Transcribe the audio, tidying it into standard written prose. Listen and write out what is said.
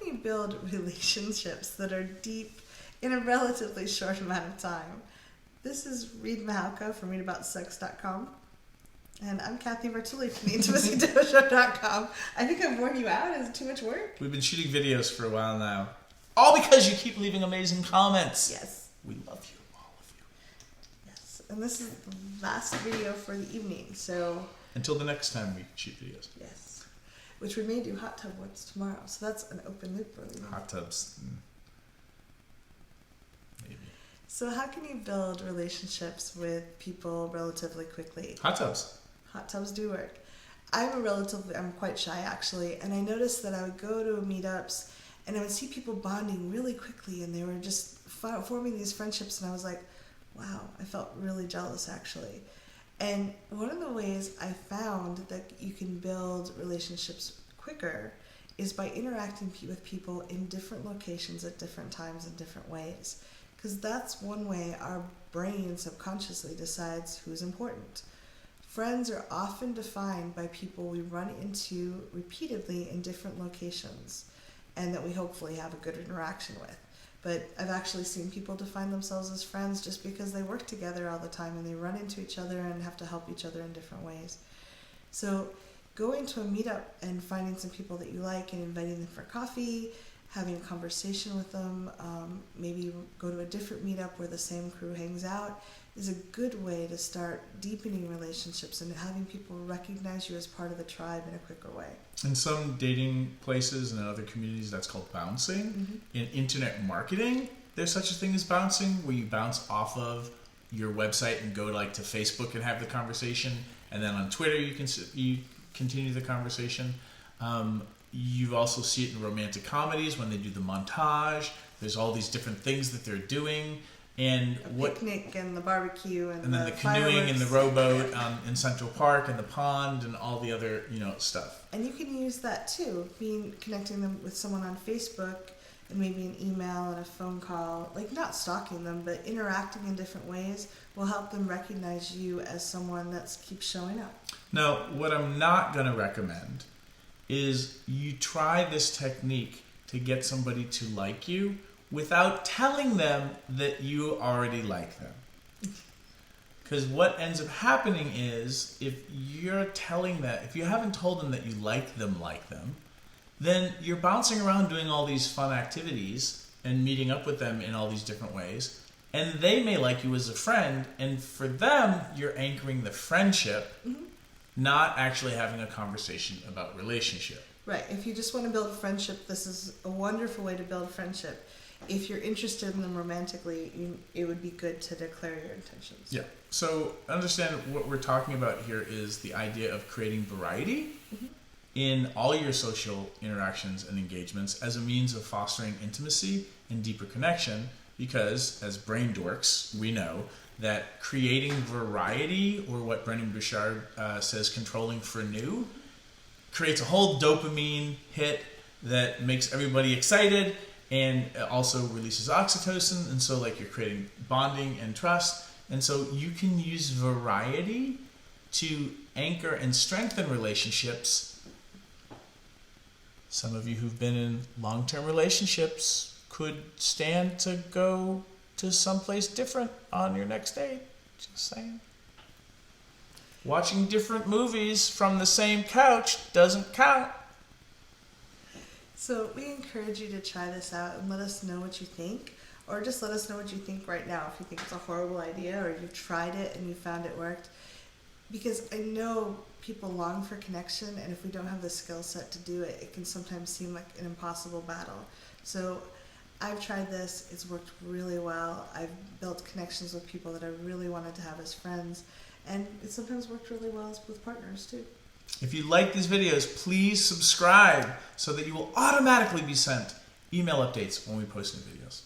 can you build relationships that are deep in a relatively short amount of time? This is Reid from readaboutsex.com. And I'm Cathy Bertulli from theintimacydojo.com. I think I've worn you out. Is it too much work? We've been shooting videos for a while now. All because you keep leaving amazing comments. Yes. We love you, all of you. Yes. And this is the last video for the evening, so... Until the next time we shoot videos. Yes. Which we may do hot tub ones tomorrow. So that's an open loop really. Hot tubs. Maybe. So how can you build relationships with people relatively quickly? Hot tubs. Hot tubs do work. I'm quite shy actually, and I noticed that I would go to meetups and I would see people bonding really quickly, and they were just forming these friendships, and I was like, wow, I felt really jealous actually. And one of the ways I found that you can build relationships quicker is by interacting with people in different locations at different times in different ways. Because that's one way our brain subconsciously decides who's important. Friends are often defined by people we run into repeatedly in different locations and that we hopefully have a good interaction with. But I've actually seen people define themselves as friends just because they work together all the time and they run into each other and have to help each other in different ways. So going to a meetup and finding some people that you like and inviting them for coffee, having a conversation with them, maybe go to a different meetup where the same crew hangs out, is a good way to start deepening relationships and having people recognize you as part of the tribe in a quicker way. In some dating places and in other communities, that's called bouncing. Mm-hmm. In internet marketing, there's such a thing as bouncing, where you bounce off of your website and go to Facebook and have the conversation, and then on Twitter you continue the conversation. You also see it in romantic comedies when they do the montage. There's all these different things that they're doing. And picnic and the barbecue and then the canoeing and the rowboat in Central Park and the pond and all the other stuff. And you can use that too, connecting them with someone on Facebook and maybe an email and a phone call, not stalking them, but interacting in different ways will help them recognize you as someone that keeps showing up. Now, what I'm not going to recommend is you try this technique to get somebody to like you without telling them that you already like them. Because what ends up happening is, if you haven't told them that you like them, then you're bouncing around doing all these fun activities and meeting up with them in all these different ways, and they may like you as a friend, and for them, you're anchoring the friendship, mm-hmm. not actually having a conversation about relationship. Right. If you just want to build a friendship, this is a wonderful way to build a friendship. If you're interested in them romantically, it would be good to declare your intentions. Yeah. So understand what we're talking about here is the idea of creating variety mm-hmm. in all your social interactions and engagements as a means of fostering intimacy and deeper connection, because as brain dorks, we know that creating variety, or what Brendan Bouchard says, controlling for new, creates a whole dopamine hit that makes everybody excited, and also releases oxytocin, and so you're creating bonding and trust. And so you can use variety to anchor and strengthen relationships. Some of you who've been in long-term relationships could stand to go to someplace different on your next date. Just saying. Watching different movies from the same couch doesn't count. So we encourage you to try this out and let us know what you think, or just let us know what you think right now. If you think it's a horrible idea, or you've tried it and you found it worked, because I know people long for connection, and if we don't have the skill set to do it, it can sometimes seem like an impossible battle. So I've tried this, it's worked really well. I've built connections with people that I really wanted to have as friends, and it sometimes worked really well with partners too. If you like these videos, please subscribe so that you will automatically be sent email updates when we post new videos.